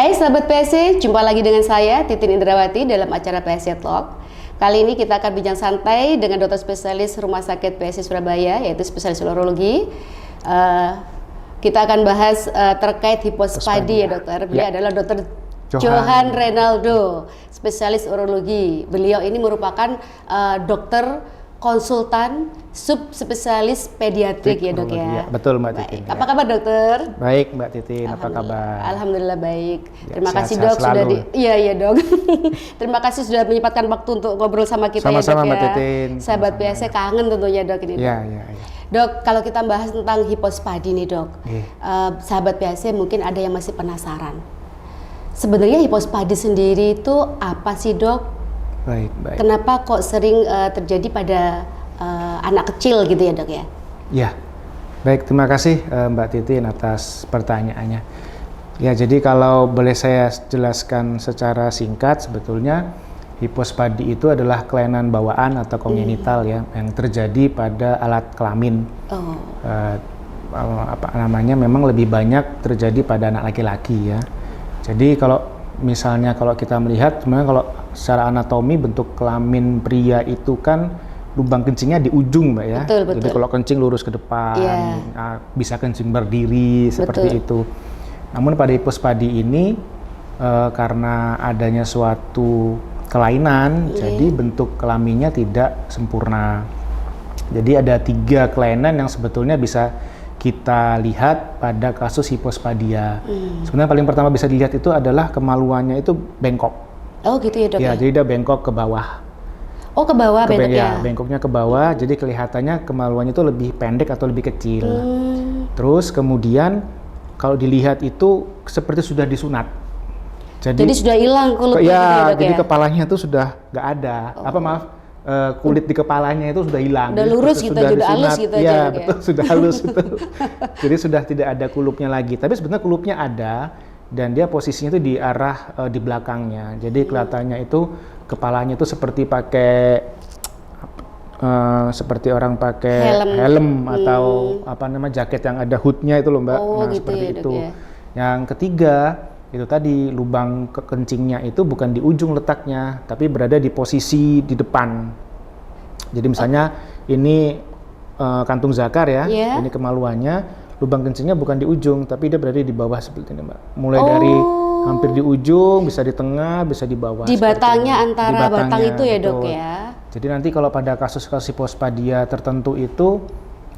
Hai sahabat PSC, jumpa lagi dengan saya Titin Indrawati dalam acara PSC Talk. Kali ini kita akan bincang santai dengan dokter spesialis Rumah Sakit PSC Surabaya, yaitu spesialis urologi. Kita akan bahas terkait hipospadi ya dokter. Beliau adalah dokter Johan Renaldo, spesialis urologi. Beliau ini merupakan dokter konsultan subspesialis pediatrik ya dok ya. Betul Mbak Titin. Apa kabar dokter? Baik Mbak Titin, apa kabar? Alhamdulillah baik. Ya, Terima kasih sehat dok sudah iya dok. Terima kasih sudah menyempatkan waktu untuk ngobrol sama kita sama-sama, ya dok Mbak ya. Titin. Sahabat PSC kangen tentunya dok ini. Iya. Dok, kalau kita bahas tentang hipospadi nih dok, sahabat PSC mungkin ada yang masih penasaran. Sebenarnya hipospadi sendiri itu apa sih dok? Baik. Kenapa kok sering terjadi pada anak kecil gitu ya dok ya? Ya, baik, terima kasih Mbak Titin atas pertanyaannya. Ya, jadi kalau boleh saya jelaskan secara singkat, sebetulnya hipospadi itu adalah kelainan bawaan atau kongenital ya, yang terjadi pada alat kelamin. Memang lebih banyak terjadi pada anak laki-laki ya. Jadi kalau kita melihat, sebenarnya kalau secara anatomi bentuk kelamin pria itu kan lubang kencingnya di ujung Mbak ya. Betul. Jadi kalau kencing lurus ke depan, bisa kencing berdiri seperti itu. Namun pada hipospadi ini karena adanya suatu kelainan, jadi bentuk kelaminnya tidak sempurna. Jadi ada 3 kelainan yang sebetulnya bisa kita lihat pada kasus hipospadia. Sebenarnya paling pertama bisa dilihat itu adalah kemaluannya itu bengkok. Oh gitu ya dok ya? Jadi dia bengkok ke bawah. Oh ke bawah bengkoknya? Ya, bengkoknya ke bawah, jadi kelihatannya kemaluannya itu lebih pendek atau lebih kecil. Terus kemudian kalau dilihat itu seperti sudah disunat. Jadi sudah hilang kulitnya gitu ya dok jadi ya? Kepalanya itu sudah nggak ada. Kulit di kepalanya itu sudah hilang. Udah lurus gitu, sudah halus gitu aja. Iya betul, sudah halus itu. Jadi sudah tidak ada kulupnya lagi. Tapi sebenarnya kulupnya ada dan dia posisinya itu di arah di belakangnya. Jadi kelihatannya itu kepalanya itu seperti pakai seperti orang pakai helm atau jaket yang ada hoodnya itu loh Mbak. Gitu seperti ya, itu. Ya. Yang ketiga itu tadi lubang kencingnya itu bukan di ujung letaknya, tapi berada di posisi di depan. Jadi misalnya ini kantung zakar ya, ini kemaluannya, lubang kencingnya bukan di ujung, tapi dia berada di bawah seperti ini Mbak. Mulai dari hampir di ujung, bisa di tengah, bisa di bawah. Di batangnya antara batang itu ya betul. dok ya? Jadi nanti kalau pada kasus-kasus hipospadia tertentu itu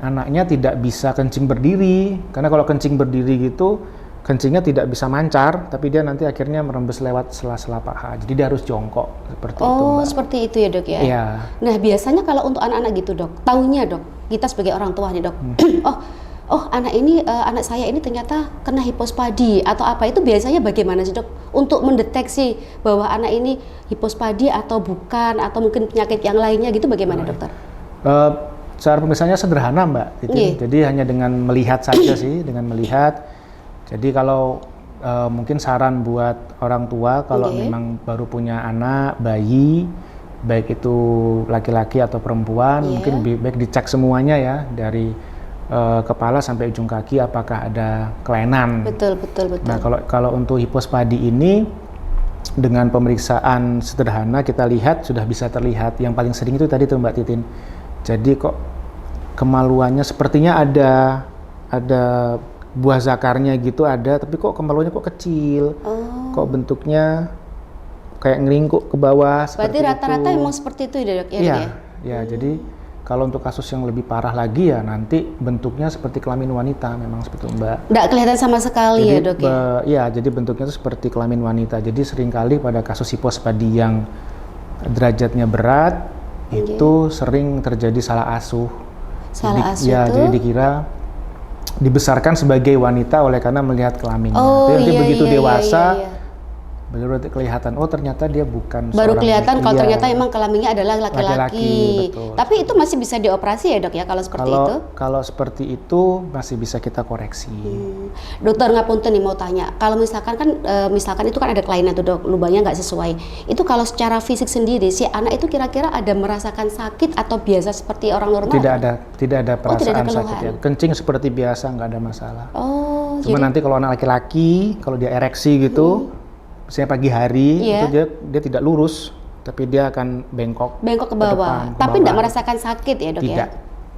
anaknya tidak bisa kencing berdiri, karena kalau kencing berdiri gitu kencingnya tidak bisa mancar, tapi dia nanti akhirnya merembes lewat sela-sela paha. Jadi dia harus jongkok seperti itu Mbak. Oh seperti itu ya dok ya? Iya. Nah biasanya kalau untuk anak-anak gitu dok, taunya dok, kita sebagai orang tua nih dok, anak saya ini ternyata kena hipospadi atau apa, itu biasanya bagaimana sih dok untuk mendeteksi bahwa anak ini hipospadi atau bukan, atau mungkin penyakit yang lainnya gitu, bagaimana dokter? Cara pemeriksaannya sederhana Mbak. Jadi hanya dengan melihat saja sih, dengan melihat. Jadi kalau mungkin saran buat orang tua kalau memang baru punya anak, bayi, baik itu laki-laki atau perempuan, mungkin lebih baik dicek semuanya ya, dari kepala sampai ujung kaki apakah ada kelainan. Betul. Nah kalau untuk hipospadi ini dengan pemeriksaan sederhana kita lihat sudah bisa terlihat. Yang paling sering itu tadi tuh Mbak Titin. Jadi kok kemaluannya sepertinya ada buah zakarnya gitu ada, tapi kok kemaluannya kok kecil, kok bentuknya kayak ngeringkuk ke bawah. Berarti rata-rata emang seperti itu ya dok ya? Iya. Jadi kalau untuk kasus yang lebih parah lagi ya nanti bentuknya seperti kelamin wanita, memang seperti itu Mbak. Nggak kelihatan sama sekali ya dok ya? Iya, jadi bentuknya itu seperti kelamin wanita. Jadi seringkali pada kasus hipospadi yang derajatnya berat itu sering terjadi salah asuh. Jadi dikira dibesarkan sebagai wanita oleh karena melihat kelaminnya. Nanti begitu dewasa baru kelihatan ternyata dia bukan baru kelihatan kalau ternyata emang kelaminnya adalah laki-laki. Tapi itu masih bisa dioperasi ya dok ya kalau seperti itu? Kalau seperti itu masih bisa kita koreksi. Dokter ngapunten nih mau tanya, kalau misalkan itu kan ada kelainan tuh dok, lubangnya nggak sesuai. Itu kalau secara fisik sendiri si anak itu kira-kira ada merasakan sakit atau biasa seperti orang normal? Tidak ada perasaan sakit ya. Kencing seperti biasa, nggak ada masalah. Cuma nanti kalau anak laki-laki, kalau dia ereksi gitu, misalnya pagi hari, itu dia tidak lurus, tapi dia akan bengkok ke bawah. Tapi tidak merasakan sakit ya dok ya?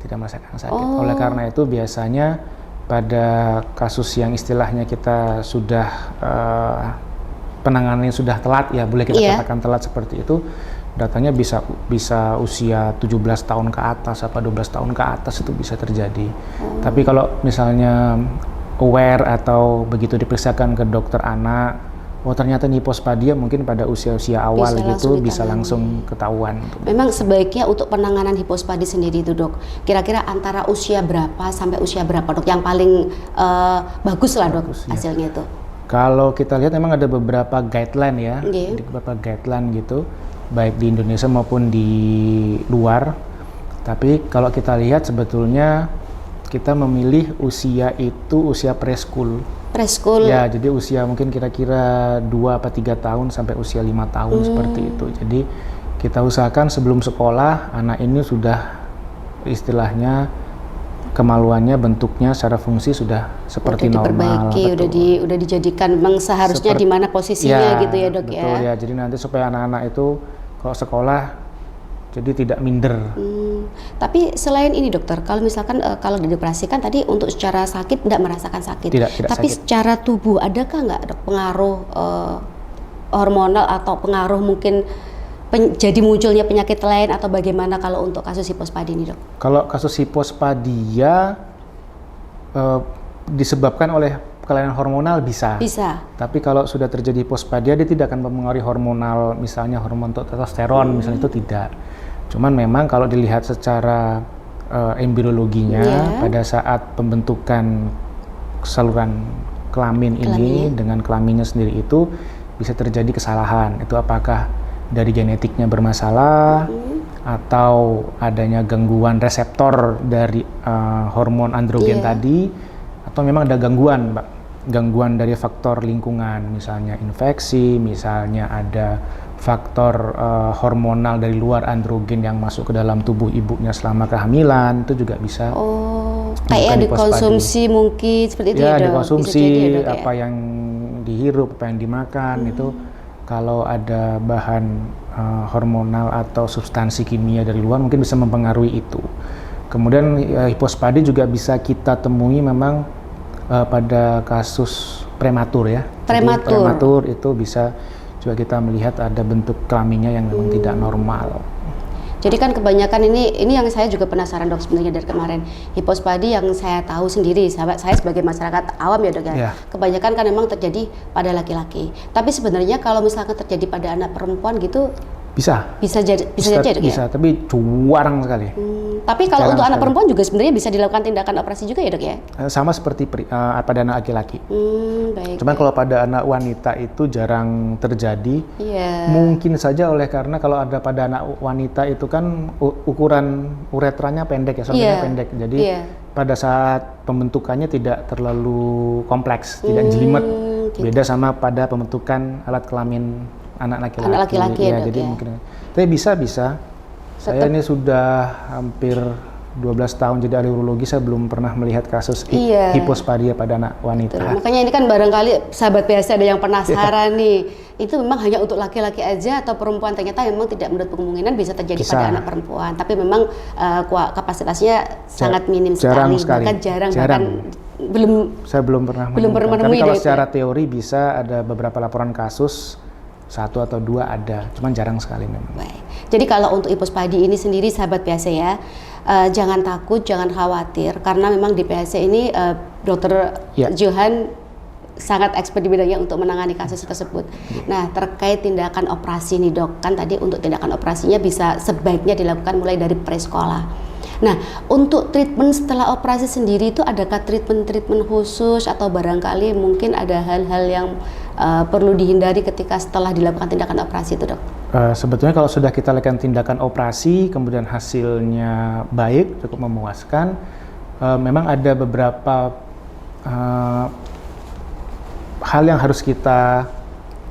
Tidak merasakan sakit. Oleh karena itu biasanya pada kasus yang istilahnya kita sudah penanganannya sudah telat ya, boleh kita katakan telat seperti itu, datanya bisa usia 17 tahun ke atas, 12 tahun ke atas itu bisa terjadi. Tapi kalau misalnya aware atau begitu diperiksakan ke dokter anak, ternyata ini hipospadia, mungkin pada usia-usia awal bisa langsung ketahuan. Memang sebaiknya untuk penanganan hipospadi sendiri itu dok, kira-kira antara usia berapa sampai usia berapa dok yang paling bagus lah dok hasilnya itu? Kalau kita lihat memang ada beberapa guideline ya, beberapa guideline gitu, baik di Indonesia maupun di luar. Tapi kalau kita lihat sebetulnya kita memilih usia itu usia preschool. Preschool. Ya, jadi usia mungkin kira-kira 2-3 tahun sampai usia 5 tahun seperti itu. Jadi kita usahakan sebelum sekolah anak ini sudah istilahnya kemaluannya, bentuknya, secara fungsi sudah seperti normal. Udah dijadikan memang seharusnya di mana posisinya gitu ya dok. Betul ya. Jadi nanti supaya anak-anak itu kalau sekolah jadi tidak minder. Tapi selain ini dokter, kalau misalkan kalau dioperasikan tadi untuk secara sakit tidak merasakan sakit. Tidak tapi sakit. Secara tubuh adakah nggak dok pengaruh hormonal atau pengaruh mungkin jadi munculnya penyakit lain atau bagaimana kalau untuk kasus hipospadia ini dok? Kalau kasus hipospadia disebabkan oleh kelainan hormonal bisa. Tapi kalau sudah terjadi hipospadia dia tidak akan mempengaruhi hormonal, misalnya hormon testosteron misalnya itu tidak. Cuman memang kalau dilihat secara embriologinya pada saat pembentukan saluran kelamin ini dengan kelaminnya sendiri itu bisa terjadi kesalahan. Itu apakah dari genetiknya bermasalah atau adanya gangguan reseptor dari hormon androgen tadi, atau memang ada gangguan dari faktor lingkungan, misalnya infeksi, misalnya ada faktor hormonal dari luar androgen yang masuk ke dalam tubuh ibunya selama kehamilan, itu juga bisa. Kayak dikonsumsi mungkin seperti itu ya dok? Dikonsumsi, apa yang dihirup, apa yang dimakan itu. Kalau ada bahan hormonal atau substansi kimia dari luar mungkin bisa mempengaruhi itu. Kemudian hipospadia juga bisa kita temui memang pada kasus prematur ya. Prematur itu bisa juga kita melihat ada bentuk kelaminnya yang memang tidak normal. Jadi kan kebanyakan ini yang saya juga penasaran dok sebenarnya dari kemarin. Hipospadia yang saya tahu sendiri, saya sebagai masyarakat awam ya dok ya, kebanyakan kan memang terjadi pada laki-laki. Tapi sebenarnya kalau misalkan terjadi pada anak perempuan gitu, bisa jadi dok ya? Bisa, tapi jarang sekali. Tapi kalau untuk anak perempuan juga sebenarnya bisa dilakukan tindakan operasi juga ya dok ya? Sama seperti pada anak laki-laki. Baik. Cuman kalau pada anak wanita itu jarang terjadi. Mungkin saja oleh karena kalau ada pada anak wanita itu kan ukuran uretranya pendek ya, salurannya pendek. Jadi pada saat pembentukannya tidak terlalu kompleks, tidak jelimet. Beda sama pada pembentukan alat kelamin anak laki-laki ya, jadi mungkin. Tapi bisa. Saya ini sudah hampir 12 tahun jadi ahli urologi, saya belum pernah melihat kasus hipospadia pada anak wanita. Makanya ini kan barangkali sahabat PSC ada yang penasaran nih, itu memang hanya untuk laki-laki aja atau perempuan? Ternyata memang tidak menutup kemungkinan bisa terjadi pada anak perempuan, tapi memang kapasitasnya sangat minim sekali. Bahkan jarang. Saya belum pernah menemukan. Tapi kalau secara teori bisa ada beberapa laporan kasus, 1 atau 2 ada, cuman jarang sekali memang. Baik. Jadi kalau untuk hipospadia ini sendiri sahabat PSC ya, jangan takut, jangan khawatir, karena memang di PSC ini Dr. Johan sangat expert di bidangnya untuk menangani kasus tersebut. Nah, terkait tindakan operasi nih dok, kan tadi untuk tindakan operasinya bisa sebaiknya dilakukan mulai dari prasekolah. Nah, untuk treatment setelah operasi sendiri itu adakah treatment khusus atau barangkali mungkin ada hal-hal yang perlu dihindari ketika setelah dilakukan tindakan operasi itu dok? Sebetulnya kalau sudah kita lakukan tindakan operasi kemudian hasilnya baik, cukup memuaskan, memang ada beberapa hal yang harus kita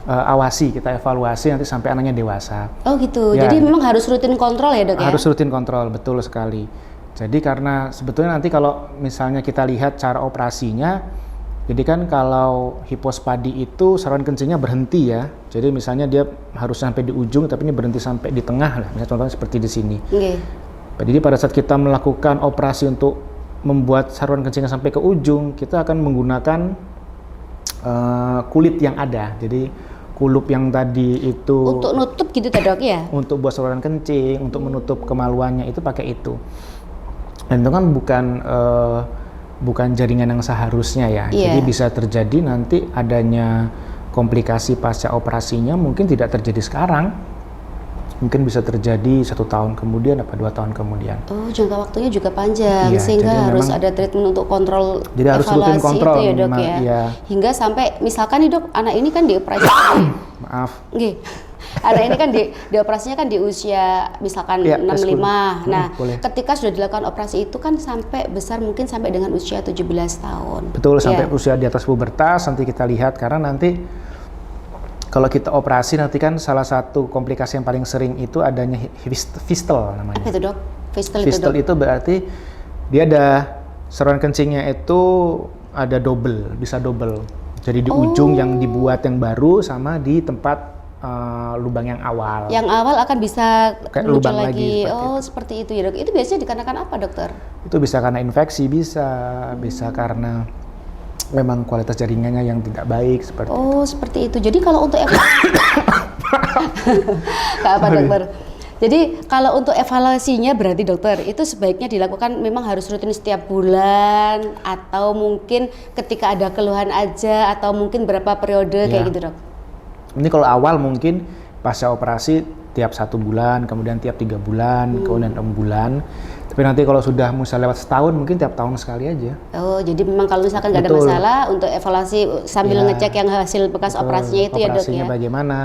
awasi, kita evaluasi nanti sampai anaknya dewasa. Oh gitu, jadi memang harus rutin kontrol ya dok ya? Harus rutin kontrol, betul sekali. Jadi karena sebetulnya nanti kalau misalnya kita lihat cara operasinya, Jadi kan kalau hipospadi itu saluran kencingnya berhenti ya. Jadi misalnya dia harus sampai di ujung, tapi ini berhenti sampai di tengah lah. Misalnya contohnya seperti di sini. Jadi pada saat kita melakukan operasi untuk membuat saluran kencingnya sampai ke ujung, kita akan menggunakan kulit yang ada. Jadi kulup yang tadi itu untuk nutup gitu dok ya? Untuk buat saluran kencing, untuk menutup kemaluannya itu pakai itu. Dan itu kan bukan jaringan yang seharusnya ya. Jadi bisa terjadi nanti adanya komplikasi pasca operasinya mungkin tidak terjadi sekarang. Mungkin bisa terjadi 1 tahun kemudian atau 2 tahun kemudian. Oh, jangka waktunya juga panjang, sehingga harus ada treatment untuk kontrol. Jadi harus rutin kontrol itu ya dok ya. Ya. Hingga sampai misalkan nih dok, anak ini kan dioperasi. Maaf. Anak ini kan dioperasinya kan di usia misalkan 65. Nah, ketika sudah dilakukan operasi itu kan sampai besar mungkin sampai dengan usia 17 tahun. Betul, sampai usia di atas pubertas nanti kita lihat, karena nanti kalau kita operasi nanti kan salah satu komplikasi yang paling sering itu adanya fistel namanya. Apa itu dok? Fistel itu berarti dia ada saluran kencingnya itu ada bisa double. Jadi di ujung yang dibuat yang baru sama di tempat lubang yang awal. Yang awal akan bisa muncul lagi. Seperti itu ya dok. Itu biasanya dikarenakan apa dokter? Itu bisa karena infeksi, bisa karena memang kualitas jaringannya yang tidak baik seperti itu. Seperti itu. Jadi kalau untuk apa dokter? Jadi kalau untuk evaluasinya berarti dokter itu sebaiknya dilakukan memang harus rutin setiap bulan, atau mungkin ketika ada keluhan aja, atau mungkin berapa periode kayak gitu dok? Ini kalau awal mungkin pasca operasi tiap 1 bulan, kemudian tiap 3 bulan, kemudian 6 bulan. Tapi nanti kalau sudah lewat setahun mungkin tiap tahun sekali aja. Jadi memang kalau misalkan nggak ada masalah untuk evaluasi sambil ngecek yang hasil bekas operasinya itu ya dok ya. Operasinya bagaimana?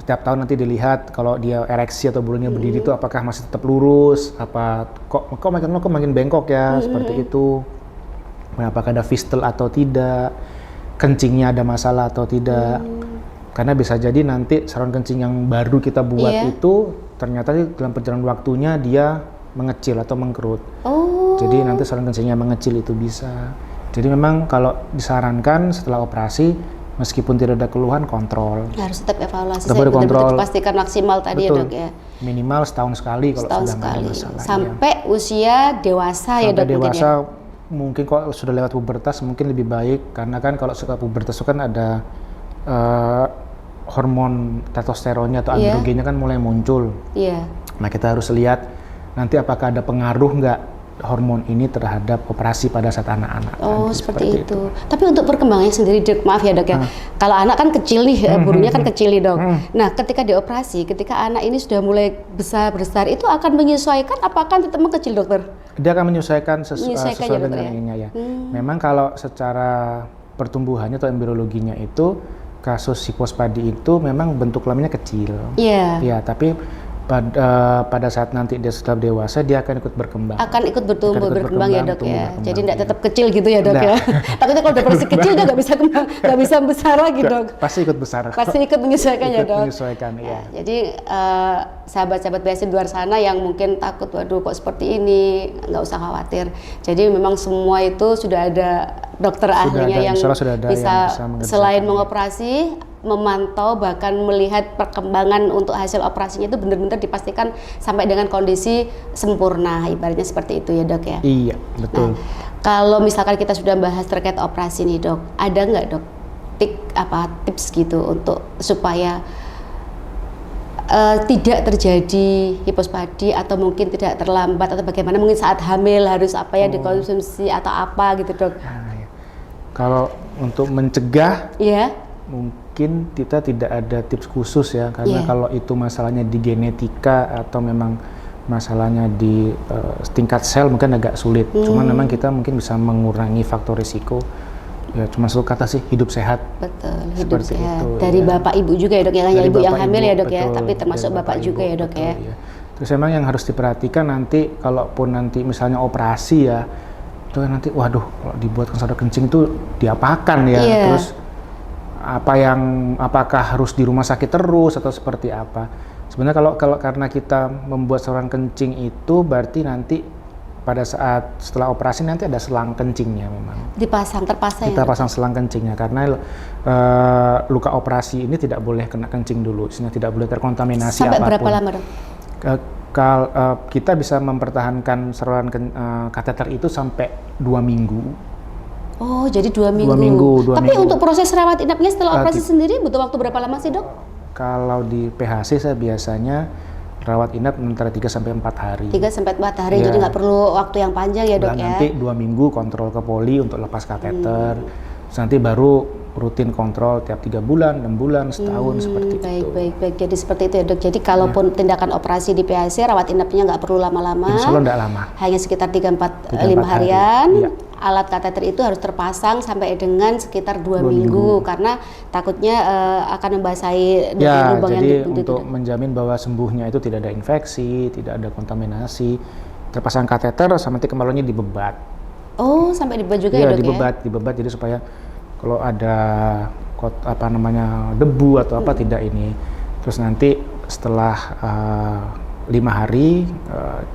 Setiap tahun nanti dilihat kalau dia ereksi atau bulunya berdiri itu apakah masih tetap lurus, kok makin bengkok ya, seperti itu. Apakah ada fistel atau tidak, kencingnya ada masalah atau tidak. Karena bisa jadi nanti saluran kencing yang baru kita buat itu ternyata dalam perjalanan waktunya dia mengecil atau mengkerut. Jadi nanti saluran kencingnya mengecil itu bisa. Jadi memang kalau disarankan setelah operasi meskipun tidak ada keluhan, kontrol. Harus tetap evaluasi, betul-betul pastikan maksimal tadi ya dok ya. Minimal setahun sekali kalau sudah ada masalah. Sampai usia dewasa ya dok. Sampai dewasa mungkin kalau sudah lewat pubertas mungkin lebih baik, karena kan kalau sudah pubertas itu kan ada hormon testosteronnya atau androgennya kan mulai muncul. Nah kita harus lihat nanti apakah ada pengaruh nggak hormon ini terhadap operasi pada saat anak-anak. Seperti itu. Tapi untuk perkembangannya sendiri dok, maaf ya dok ya. Kalau anak kan kecil nih, burunya kan kecil nih dok. Nah ketika dioperasi, ketika anak ini sudah mulai besar itu akan menyesuaikan, apakah tetap mengecil dokter? Dia akan menyesuaikan sesuai dengan ininya ya. Memang kalau secara pertumbuhannya atau embriologinya itu kasus hipospadi itu memang bentuk kelaminnya kecil. Ya, tapi pada saat nanti dia sudah dewasa dia akan ikut berkembang. Akan ikut berkembang ya dok ya. Jadi tidak tetap kecil gitu ya dok ya. Takutnya kalau udah bersih kecil dia nggak bisa besar lagi dok. Pasti ikut besar. Pasti ikut menyesuaikan ya dok. Menyesuaikan ya. Jadi sahabat-sahabat BSI di luar sana yang mungkin takut, waduh kok seperti ini, nggak usah khawatir. Jadi memang semua itu sudah ada dokter ahlinya yang bisa selain mengoperasi, memantau bahkan melihat perkembangan untuk hasil operasinya itu benar-benar dipastikan sampai dengan kondisi sempurna, ibaratnya seperti itu ya dok ya. Iya betul. Nah, kalau misalkan kita sudah bahas terkait operasi nih dok, ada nggak dok tips gitu untuk supaya tidak terjadi hipospadi atau mungkin tidak terlambat atau bagaimana, mungkin saat hamil harus apa ya dikonsumsi atau apa gitu dok? Kalau untuk mencegah, mungkin kita tidak ada tips khusus ya, karena kalau itu masalahnya di genetika atau memang masalahnya di tingkat sel mungkin agak sulit. Cuman memang kita mungkin bisa mengurangi faktor risiko. Ya cuma satu kata sih, hidup sehat. Betul, hidup sehat. Itu, dari bapak ibu juga ya dok ya, hanya ibu yang hamil ya dok ya, tapi termasuk bapak juga ya dok ya. Terus memang yang harus diperhatikan nanti, kalaupun nanti misalnya operasi ya, itu kan nanti waduh kalau dibuatkan saluran kencing itu diapakan ya, terus apakah harus di rumah sakit terus atau seperti apa? Sebenarnya kalau karena kita membuat saluran kencing itu berarti nanti pada saat setelah operasi nanti ada selang kencingnya memang. Terpasang Kita ya, pasang selang kencingnya karena luka operasi ini tidak boleh kena kencing dulu, sehingga tidak boleh terkontaminasi sampai apapun. berapa lama dok? Kita bisa mempertahankan saluran kateter itu sampai 2 minggu. Oh, jadi 2 minggu. 2 minggu. Tapi untuk proses rawat inapnya setelah operasi sendiri butuh waktu berapa lama sih dok? Kalau di PHC saya biasanya rawat inap antara 3-4 hari. 3-4 hari, jadi nggak perlu waktu yang panjang ya dok ya? Nanti 2 minggu kontrol ke poli untuk lepas kateter. Terus nanti baru rutin kontrol tiap 3 bulan, 6 bulan, setahun seperti itu. Baik. Jadi seperti itu ya dok. Jadi kalaupun tindakan operasi di PHC, rawat inapnya nggak perlu lama-lama. Insya Allah nggak lama. Hanya sekitar 3-4-5 harian. Iya. Alat kateter itu harus terpasang sampai dengan sekitar 2 minggu karena takutnya akan membasahi lubang yang jadi untuk menjamin bahwa sembuhnya itu tidak ada infeksi, tidak ada kontaminasi, terpasang kateter sama nanti kemaluannya dibebat. Oh, sampai dibebat juga ya dok dibebat jadi supaya kalau ada debu atau apa tidak ini. Terus nanti setelah 5 hari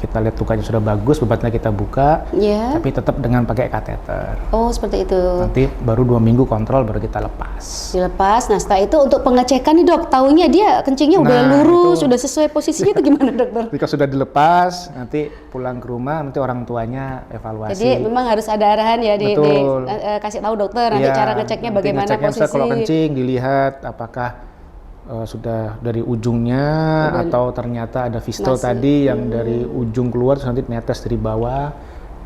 kita lihat lukanya sudah bagus, bebatnya kita buka, tapi tetap dengan pakai kateter. Oh, seperti itu. Nanti baru 2 minggu kontrol baru kita lepas. Dilepas. Nah, setelah itu untuk pengecekan nih dok, taunya dia kencingnya udah lurus, sudah sesuai posisinya itu gimana dokter? Ketika sudah dilepas, nanti pulang ke rumah, nanti orang tuanya evaluasi. Jadi memang harus ada arahan ya, kasih tahu dokter nanti cara ngeceknya bagaimana posisi. Kalau kencing dilihat apakah sudah dari ujungnya atau ternyata ada fistol tadi yang dari ujung keluar terus nanti netes dari bawah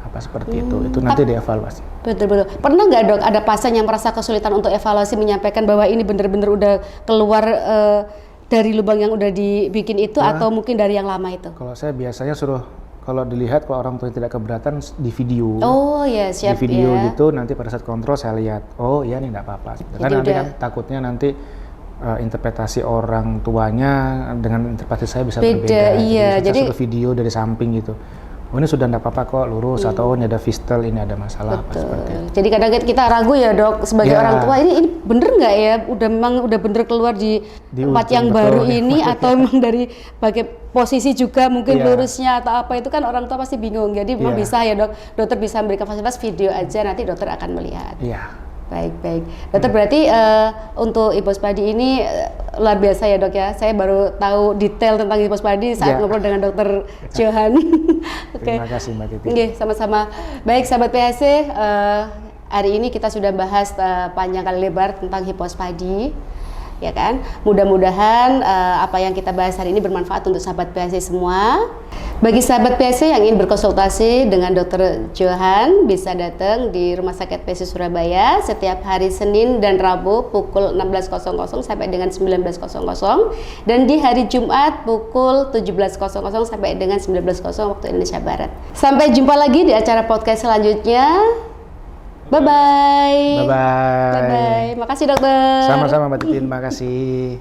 apa seperti itu nanti dievaluasi. Betul. Pernah nggak dok ada pasien yang merasa kesulitan untuk evaluasi menyampaikan bahwa ini benar-benar udah keluar dari lubang yang udah dibikin itu atau mungkin dari yang lama itu? Kalau saya biasanya suruh kalau dilihat kalau orang tua tidak keberatan di video. Oh ya siap. Di video gitu nanti pada saat kontrol saya lihat oh iya nih nggak apa-apa. Karena nanti kan takutnya nanti interpretasi orang tuanya dengan interpretasi saya bisa berbeda. Iya. Jadi suruh video dari samping gitu. Oh ini sudah enggak apa-apa kok lurus atau ini ada fistol, ini ada masalah apa seperti itu. Jadi kadang kita ragu ya dok sebagai orang tua ini bener nggak ya udah bener keluar di tempat yang baru ini atau memang dari bagai posisi juga mungkin lurusnya atau apa itu kan orang tua pasti bingung. Jadi memang bisa ya dok, dokter bisa memberikan fasilitas video aja nanti dokter akan melihat. Iya. Baik. Dokter berarti untuk hipospadi ini luar biasa ya dok ya. Saya baru tahu detail tentang hipospadi saat ngobrol dengan dokter Johan. Terima kasih Mbak Titi. Oke, sama-sama. Baik sahabat PHC, hari ini kita sudah bahas panjang kali lebar tentang hipospadi. Ya kan? Mudah-mudahan apa yang kita bahas hari ini bermanfaat untuk sahabat PHC semua. Bagi sahabat PHC yang ingin berkonsultasi dengan Dr. Johan bisa datang di Rumah Sakit PHC Surabaya setiap hari Senin dan Rabu pukul 16.00 sampai dengan 19.00 dan di hari Jumat pukul 17.00 sampai dengan 19.00 waktu Indonesia Barat. Sampai jumpa lagi di acara podcast selanjutnya. Bye-bye. Bye-bye. Makasih dokter. Sama-sama Mbak Titin, makasih.